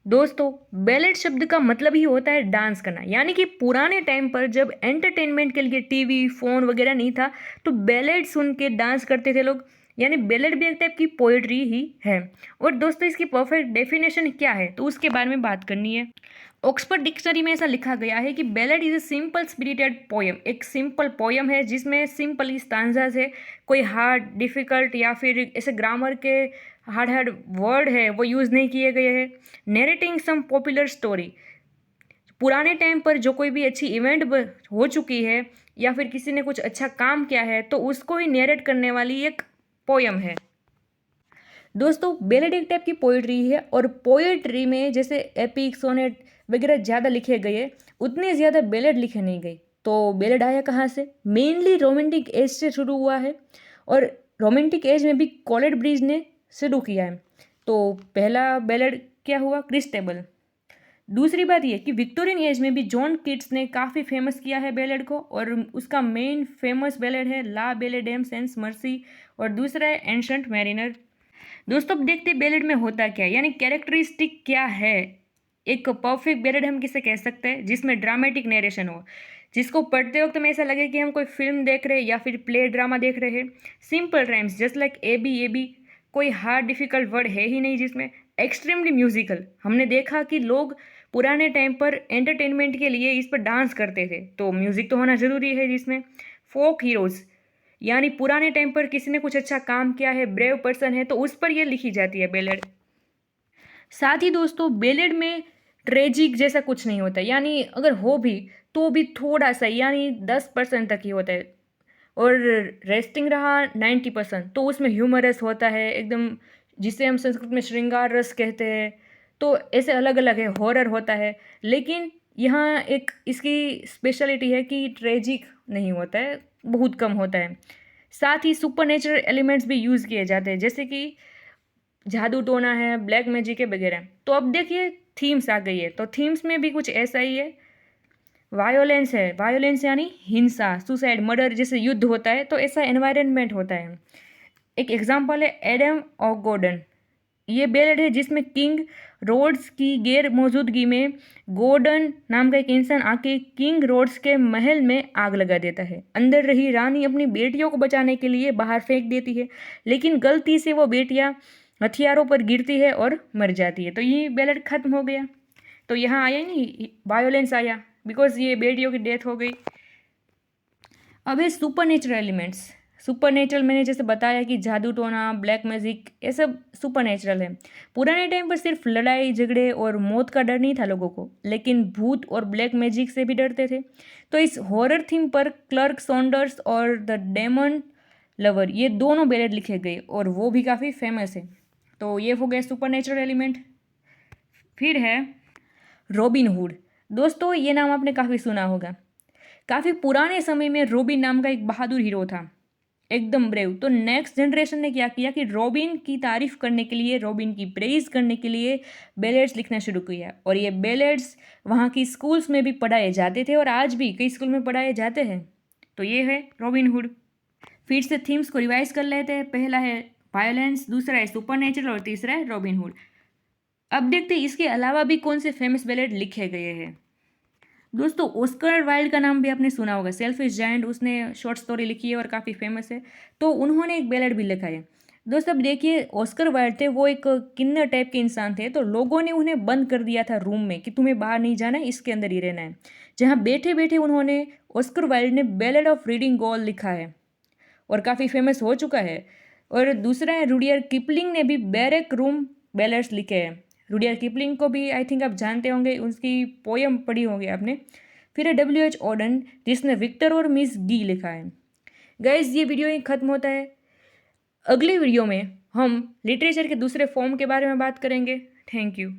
दोस्तों, बैलेड शब्द का मतलब ही होता है डांस करना। यानी कि पुराने टाइम पर जब एंटरटेनमेंट के लिए टीवी फोन वगैरह नहीं था, तो बैलेड सुन के डांस करते थे लोग। यानी बैलेड भी एक टाइप की पोएट्री ही है। और दोस्तों, इसकी परफेक्ट डेफिनेशन क्या है, तो उसके बारे में बात करनी है। ऑक्सफोर्ड डिक्शनरी में ऐसा लिखा गया है कि ballad is a simple spirited poem. एक सिंपल पोयम है जिसमें सिंपल स्टांजास है, कोई हार्ड डिफिकल्ट या फिर ऐसे ग्रामर के हार्ड हार्ड वर्ड है वो यूज़ नहीं किए गए हैं। नरेटिंग सम पॉपुलर स्टोरी, पुराने टाइम पर जो कोई भी अच्छी इवेंट हो चुकी है या फिर किसी ने कुछ अच्छा काम किया है तो उसको ही नरेट करने वाली एक पोयम है। दोस्तों, बैलेड एक टाइप की पोइट्री है और पोएट्री में जैसे एपिक सोनेट वगैरह ज़्यादा लिखे गए, उतने ज़्यादा बैलेड लिखे नहीं गए। तो बैलेड आया कहाँ से? मेनली रोमांटिक एज से शुरू हुआ है और रोमांटिक एज में भी कॉलेड ब्रिज ने शुरू किया है। तो पहला बैलेड क्या हुआ? क्रिस्टेबल। दूसरी बात ये कि विक्टोरियन एज में भी जॉन किट्स ने काफ़ी फेमस किया है बैलेड को, और उसका मेन फेमस बैलेड है ला बेलेडेम सेंस मर्सी, और दूसरा है एंशंट मैरिनर। दोस्तों, अब देखते हैं बैलेड में होता क्या है, यानी कैरेक्टरिस्टिक क्या है। एक परफेक्ट बैलेड हम किसे कह सकते हैं? जिसमें ड्रामेटिक नरेशन हो, जिसको पढ़ते वक्त हमें ऐसा लगे कि हम कोई फिल्म देख रहे हैं या फिर प्ले ड्रामा देख रहे हैं। Simple rhymes just like A B, कोई हार्ड डिफिकल्ट वर्ड है ही नहीं जिसमें। एक्सट्रीमली म्यूजिकल, हमने देखा कि लोग पुराने टाइम पर एंटरटेनमेंट के लिए इस पर डांस करते थे, तो म्यूज़िक तो होना ज़रूरी है जिसमें। फोक हीरोज़, यानी पुराने टाइम पर किसी ने कुछ अच्छा काम किया है, ब्रेव पर्सन है, तो उस पर यह लिखी जाती है बैलेड। साथ ही दोस्तों, बैलेड में ट्रेजिक जैसा कुछ नहीं होता, यानी अगर हो भी तो भी थोड़ा सा, यानी 10% तक ही होता है। और रेस्टिंग रहा 90%, तो उसमें ह्यूमरस होता है एकदम, जिसे हम संस्कृत में श्रृंगार रस कहते हैं। तो ऐसे अलग अलग है, हॉरर होता है। लेकिन यहाँ एक इसकी स्पेशलिटी है कि ट्रेजिक नहीं होता है, बहुत कम होता है। साथ ही सुपर नेचुरल एलिमेंट्स भी यूज़ किए जाते हैं, जैसे कि जादू टोना है, ब्लैक मैजिक है वगैरह। तो अब देखिए थीम्स आ गई है, तो थीम्स में भी कुछ ऐसा ही है। वायोलेंस है, वायोलेंस यानी हिंसा, सुसाइड, मर्डर, जैसे युद्ध होता है तो ऐसा एनवायरनमेंट होता है। एक एग्जांपल है एडम ऑफ गॉर्डन। ये बैलेड है जिसमें किंग रोड्स की गैर मौजूदगी में गॉर्डन नाम का एक इंसान आके किंग रोड्स के महल में आग लगा देता है। अंदर रही रानी अपनी बेटियों को बचाने के लिए बाहर फेंक देती है, लेकिन गलती से वो बेटियां हथियारों पर गिरती है और मर जाती है। तो ये बैलेड खत्म हो गया। तो यहाँ आया नहीं, वायोलेंस आया, बिकॉज ये बेटियों की डेथ हो गई। अब है super natural elements. Super natural मैंने जैसे बताया कि जादू टोना, ब्लैक मैजिक, ये सब सुपर नेचुरल है। पुराने टाइम पर सिर्फ लड़ाई झगड़े और मौत का डर नहीं था लोगों को, लेकिन भूत और ब्लैक मैजिक से भी डरते थे। तो इस हॉरर थीम पर क्लर्क सॉन्डर्स और द डेमन लवर, ये दोनों बैलेड लिखे गए और वो भी काफ़ी फेमस है। तो ये हो गए सुपर नेचुरल एलिमेंट। फिर है रॉबिन हुड। दोस्तों, ये नाम आपने काफ़ी सुना होगा। काफ़ी पुराने समय में रॉबिन नाम का एक बहादुर हीरो था, एकदम ब्रेव। तो नेक्स्ट जनरेशन ने क्या किया कि रॉबिन की तारीफ करने के लिए, रॉबिन की प्रेज करने के लिए बैलेड्स लिखना शुरू किया, और ये बैलेड्स वहाँ की स्कूल्स में भी पढ़ाए जाते थे और आज भी कई स्कूल में पढ़ाए जाते हैं। तो ये है रॉबिन हुड। फिर से थीम्स को रिवाइज कर लेते हैं। पहला है वायलेंस, दूसरा है सुपर नेचुरल और तीसरा है रॉबिन हुड। अब देखते हैं इसके अलावा भी कौन से फेमस बैलेड लिखे गए हैं। दोस्तों, ऑस्कर वाइल्ड का नाम भी आपने सुना होगा। सेल्फिश जायंट, उसने शॉर्ट स्टोरी लिखी है और काफ़ी फेमस है। तो उन्होंने एक बैलेड भी लिखा है। दोस्तों, अब देखिए ऑस्कर वाइल्ड थे, वो एक किन्नर टाइप के इंसान थे। तो लोगों ने उन्हें बंद कर दिया था रूम में कि तुम्हें बाहर नहीं जाना है, इसके अंदर ही रहना है। जहाँ बैठे बैठे उन्होंने, ऑस्कर वाइल्ड ने बैलेड ऑफ रीडिंग गॉल लिखा है और काफ़ी फेमस हो चुका है। और दूसरा है रुडियर किपलिंग ने भी बैरक रूम बैलेड्स लिखे हैं। रुडियर किपलिंग को भी आई थिंक आप जानते होंगे, उसकी पोयम पढ़ी होगी आपने। फिर है W.H. ऑडन, जिसने विक्टर और मिस गी लिखा है। गाइज, ये वीडियो ही खत्म होता है। अगली वीडियो में हम लिटरेचर के दूसरे फॉर्म के बारे में बात करेंगे। Thank you.